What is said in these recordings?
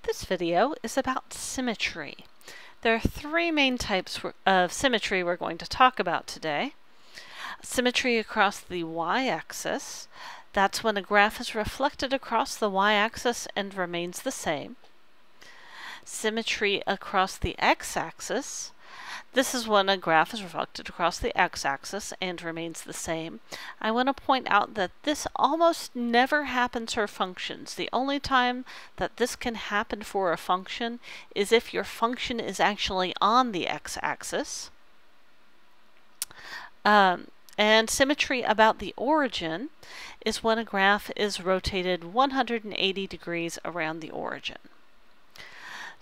This video is about symmetry. There are three main types of symmetry we're going to talk about today. Symmetry across the y-axis. That's when a graph is reflected across the y-axis and remains the same. Symmetry across the x-axis. This is when a graph is reflected across the x-axis and remains the same. I want to point out that this almost never happens for functions. The only time that this can happen for a function is if your function is actually on the x-axis. And symmetry about the origin is when a graph is rotated 180 degrees around the origin.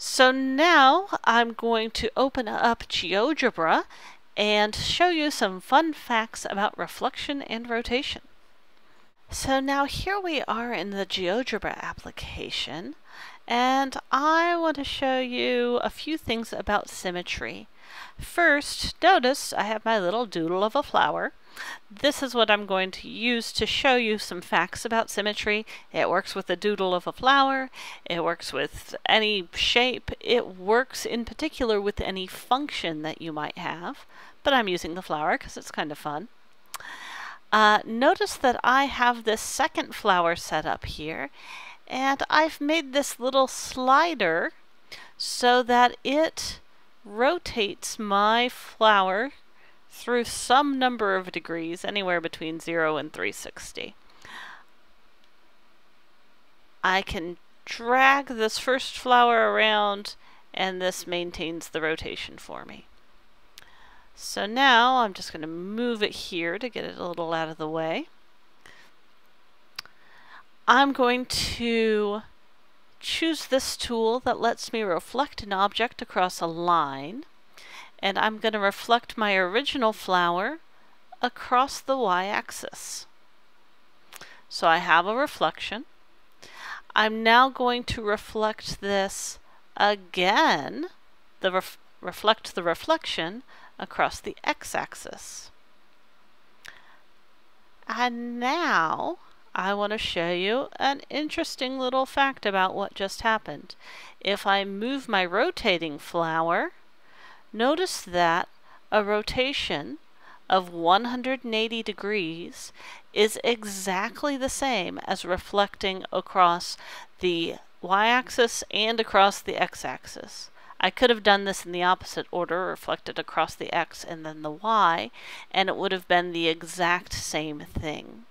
So now I'm going to open up GeoGebra and show you some fun facts about reflection and rotation. So now here we are in the GeoGebra application, and I want to show you a few things about symmetry. First, notice I have my little doodle of a flower. This is what I'm going to use to show you some facts about symmetry. It works with the doodle of a flower. It works with any shape. It works in particular with any function that you might have. But I'm using the flower because it's kind of fun. Notice that I have this second flower set up here. And I've made this little slider so that it rotates my flower through some number of degrees, anywhere between 0 and 360. I can drag this first flower around and this maintains the rotation for me. So now I'm just going to move it here to get it a little out of the way. I'm going to choose this tool that lets me reflect an object across a line. And I'm going to reflect my original flower across the y-axis. So I have a reflection. I'm now going to reflect this again, reflect the reflection across the x-axis. And now I want to show you an interesting little fact about what just happened. If I move my rotating flower, notice that a rotation of 180 degrees is exactly the same as reflecting across the y-axis and across the x-axis. I could have done this in the opposite order, reflected across the x and then the y, and it would have been the exact same thing.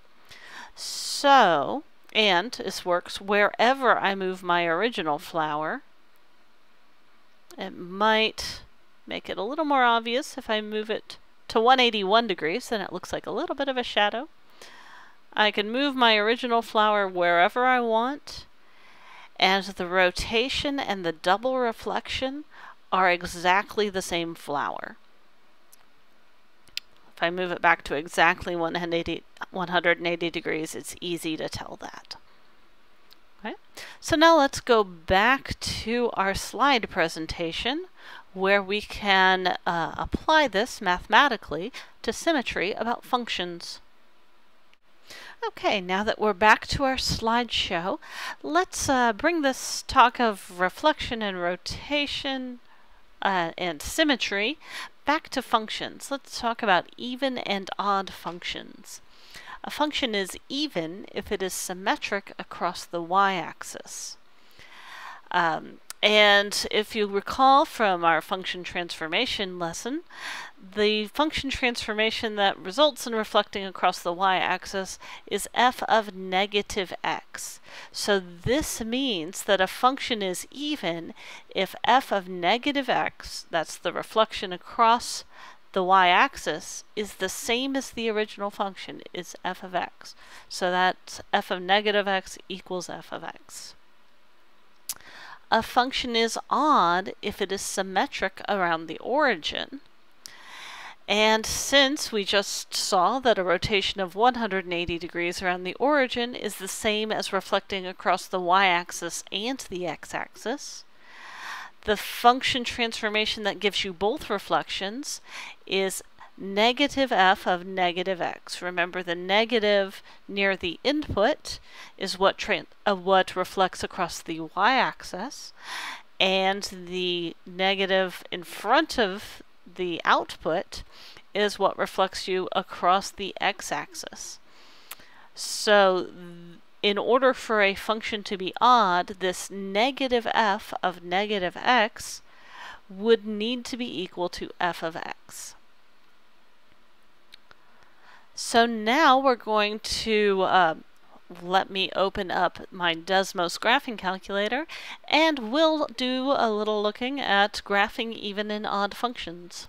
So, and this works wherever I move my original flower. It might make it a little more obvious if I move it to 181 degrees, then it looks like a little bit of a shadow. I can move my original flower wherever I want, and the rotation and the double reflection are exactly the same flower. If I move it back to exactly 180 degrees, it's easy to tell that. Okay. So now let's go back to our slide presentation where we can apply this mathematically to symmetry about functions. Okay, now that we're back to our slideshow, let's bring this talk of reflection and rotation and symmetry back to functions. Let's talk about even and odd functions. A function is even if it is symmetric across the y-axis. And if you recall from our function transformation lesson, the function transformation that results in reflecting across the y-axis is f of negative x. So this means that a function is even if f of negative x, that's the reflection across the y-axis, is the same as the original function, is f of x. So that's f of negative x equals f of x. A function is odd if it is symmetric around the origin. And since we just saw that a rotation of 180 degrees around the origin is the same as reflecting across the y-axis and the x-axis, the function transformation that gives you both reflections is negative f of negative x. Remember, the negative near the input is what reflects across the y-axis, and the negative in front of the output is what reflects you across the x-axis. So in order for a function to be odd, this negative f of negative x would need to be equal to f of x. So now we're going to let me open up my Desmos graphing calculator, and we'll do a little looking at graphing even and odd functions.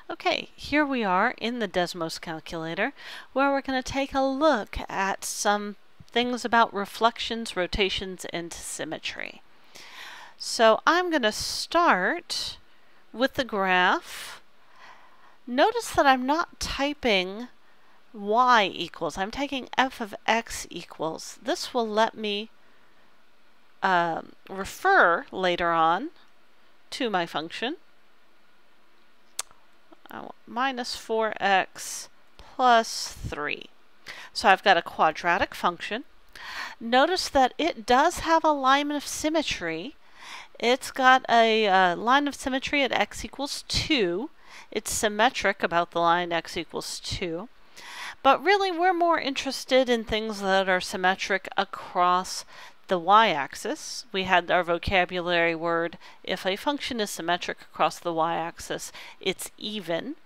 Okay, here we are in the Desmos calculator, where we're going to take a look at some things about reflections, rotations, and symmetry. So I'm going to start with the graph. Notice that I'm not typing y equals. I'm taking f of x equals. This will let me refer later on to my function. Minus 4x plus 3. So I've got a quadratic function. Notice that it does have a line of symmetry. It's got a line of symmetry at x equals 2. It's symmetric about the line x equals 2. But really, we're more interested in things that are symmetric across the y-axis. We had our vocabulary word, if a function is symmetric across the y-axis, it's even.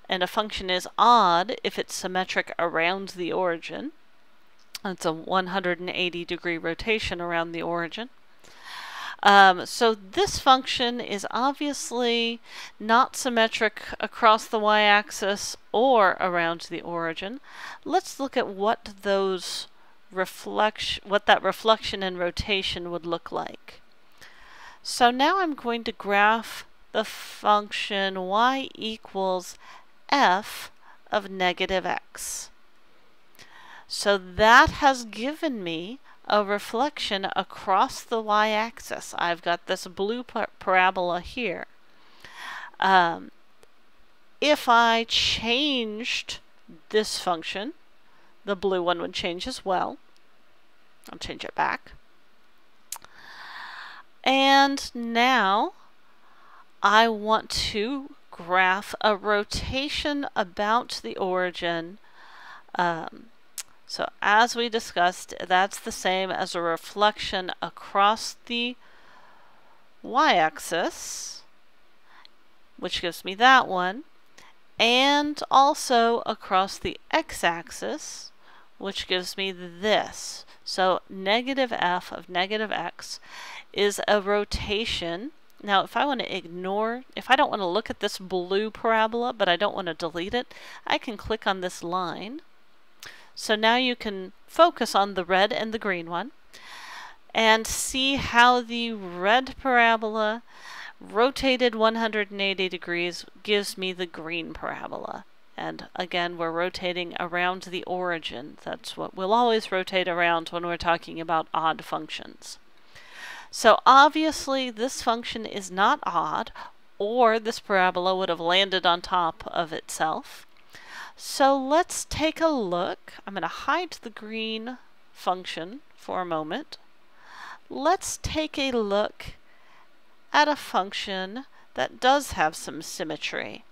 And a function is odd if it's symmetric around the origin. It's a 180-degree rotation around the origin. So this function is obviously not symmetric across the y-axis or around the origin. Let's look at what that reflection and rotation would look like. So now I'm going to graph the function y equals f of negative x. So that has given me a reflection across the y-axis. I've got this blue parabola here. If I changed this function, the blue one would change as well. I'll change it back. And now I want to graph a rotation about the origin. So as we discussed, that's the same as a reflection across the y-axis, which gives me that one, and also across the x-axis, which gives me this. So negative f of negative x is a rotation. Now if I want to if I don't want to look at this blue parabola, but I don't want to delete it, I can click on this line. So now you can focus on the red and the green one and see how the red parabola rotated 180 degrees gives me the green parabola. And again, we're rotating around the origin. That's what we'll always rotate around when we're talking about odd functions. So obviously this function is not odd, or this parabola would have landed on top of itself. So let's take a look. I'm going to hide the green function for a moment. Let's take a look at a function that does have some symmetry.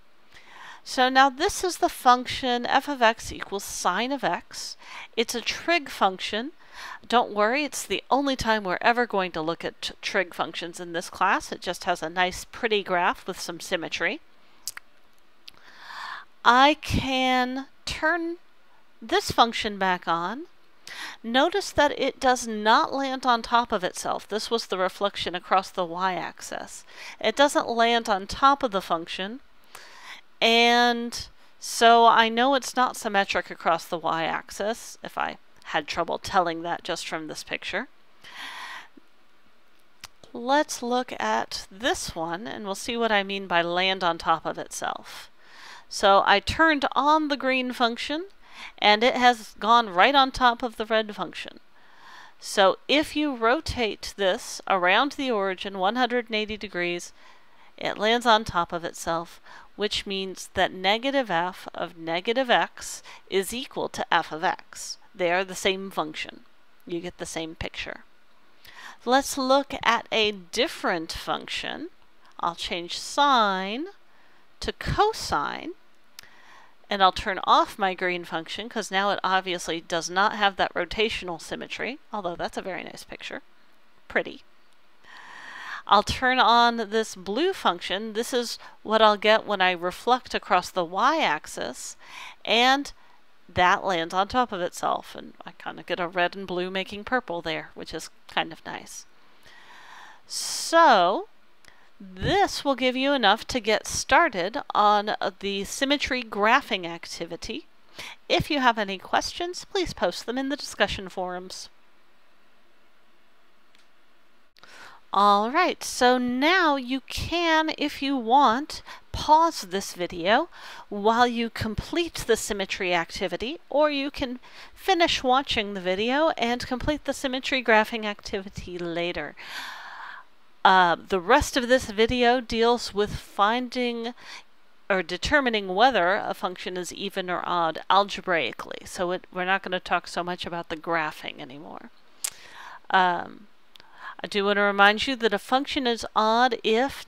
So now this is the function f of x equals sine of x. It's a trig function. Don't worry, it's the only time we're ever going to look at trig functions in this class. It just has a nice pretty graph with some symmetry. I can turn this function back on. Notice that it does not land on top of itself. This was the reflection across the y-axis. It doesn't land on top of the function, and so I know it's not symmetric across the y-axis, if I had trouble telling that just from this picture. Let's look at this one, and we'll see what I mean by land on top of itself. So I turned on the green function, and it has gone right on top of the red function. So if you rotate this around the origin 180 degrees, it lands on top of itself, which means that negative f of negative x is equal to f of x. They are the same function. You get the same picture. Let's look at a different function. I'll change sine to cosine, and I'll turn off my green function because now it obviously does not have that rotational symmetry, although that's a very nice picture. Pretty. I'll turn on this blue function. This is what I'll get when I reflect across the y-axis, and that lands on top of itself, and I kind of get a red and blue making purple there, which is kind of nice. So this will give you enough to get started on the symmetry graphing activity. If you have any questions, please post them in the discussion forums. Alright, so now you can, if you want, pause this video while you complete the symmetry activity, or you can finish watching the video and complete the symmetry graphing activity later. The rest of this video deals with finding or determining whether a function is even or odd algebraically, so we're not going to talk so much about the graphing anymore. I do want to remind you that a function is odd if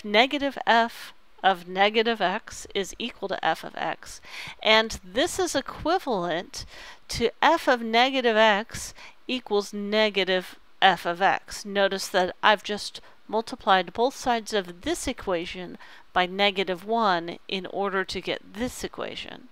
negative f of negative x is equal to f of x. And this is equivalent to f of negative x equals negative f of x. Notice that I've just multiplied both sides of this equation by -1 in order to get this equation.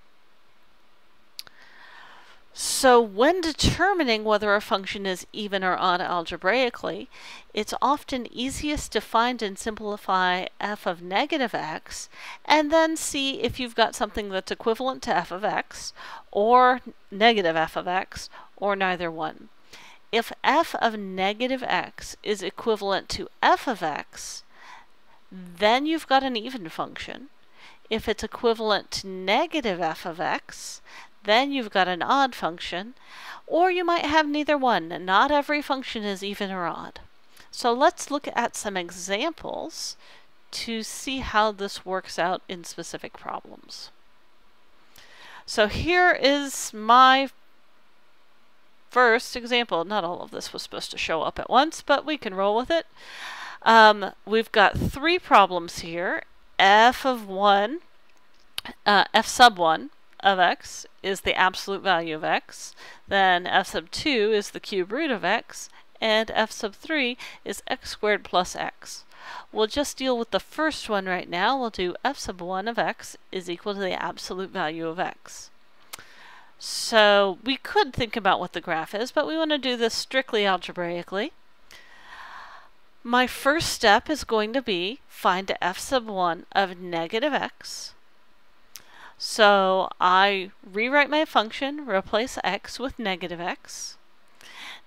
So when determining whether a function is even or odd algebraically, it's often easiest to find and simplify f of negative x, and then see if you've got something that's equivalent to f of x, or negative f of x, or neither one. If f of negative x is equivalent to f of x, then you've got an even function. If it's equivalent to negative f of x, then you've got an odd function, or you might have neither one. Not every function is even or odd. So let's look at some examples to see how this works out in specific problems. So here is my first example. Not all of this was supposed to show up at once, but we can roll with it. We've got 3 problems here. F sub 1 of x is the absolute value of x, then f sub 2 is the cube root of x, and f sub 3 is x squared plus x. We'll just deal with the first one right now. We'll do f sub 1 of x is equal to the absolute value of x. So we could think about what the graph is, but we want to do this strictly algebraically. My first step is going to be find f sub 1 of negative x. So I rewrite my function, replace x with negative x.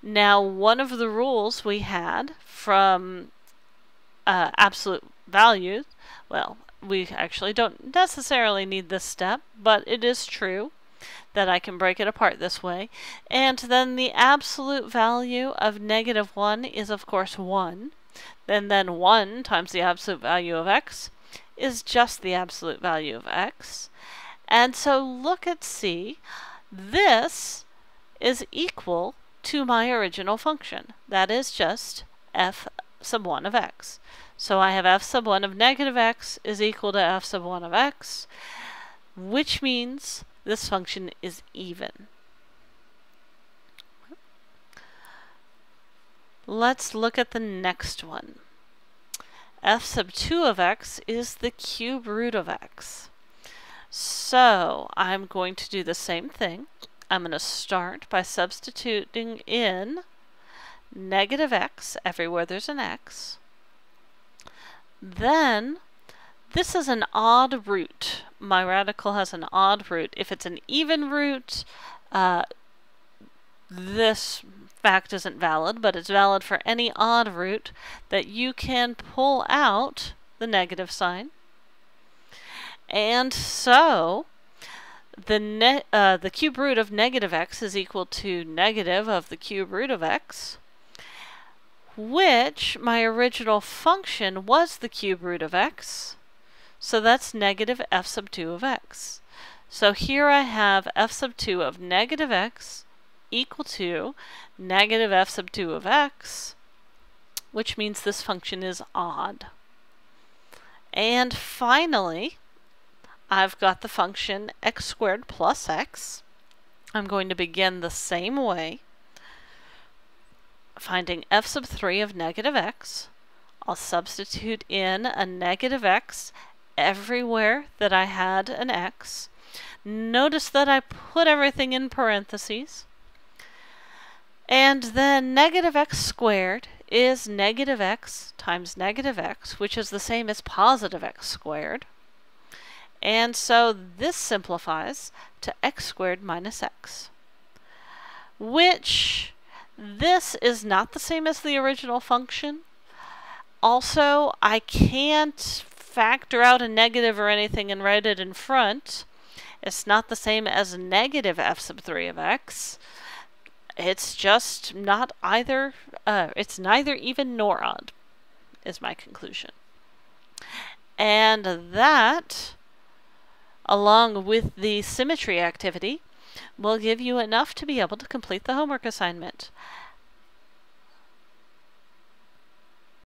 Now one of the rules we had from absolute values, well, we actually don't necessarily need this step, but it is true that I can break it apart this way. And then the absolute value of -1 is of course 1. Then 1 times the absolute value of x is just the absolute value of x. And so look at C. This is equal to my original function. That is just f sub 1 of x. So I have f sub 1 of negative x is equal to f sub 1 of x, which means this function is even. Let's look at the next one. F sub 2 of x is the cube root of x. So I'm going to do the same thing. I'm going to start by substituting in negative x everywhere there's an x. Then this is an odd root. My radical has an odd root. If it's an even root, this fact isn't valid, but it's valid for any odd root that you can pull out the negative sign. And so the cube root of negative x is equal to negative of the cube root of x, which my original function was the cube root of x. So that's negative f sub 2 of x. So here I have f sub 2 of negative x equal to negative f sub 2 of x, which means this function is odd. And finally, I've got the function x squared plus x. I'm going to begin the same way, finding f sub 3 of negative x. I'll substitute in a negative x everywhere that I had an x. Notice that I put everything in parentheses. And then negative x squared is negative x times negative x, which is the same as positive x squared. And so this simplifies to x squared minus x, which this is not the same as the original function. Also, I can't factor out a negative or anything and write it in front. It's not the same as negative f sub 3 of x. It's just not either, it's neither even nor odd, is my conclusion. And that, along with the symmetry activity, will give you enough to be able to complete the homework assignment.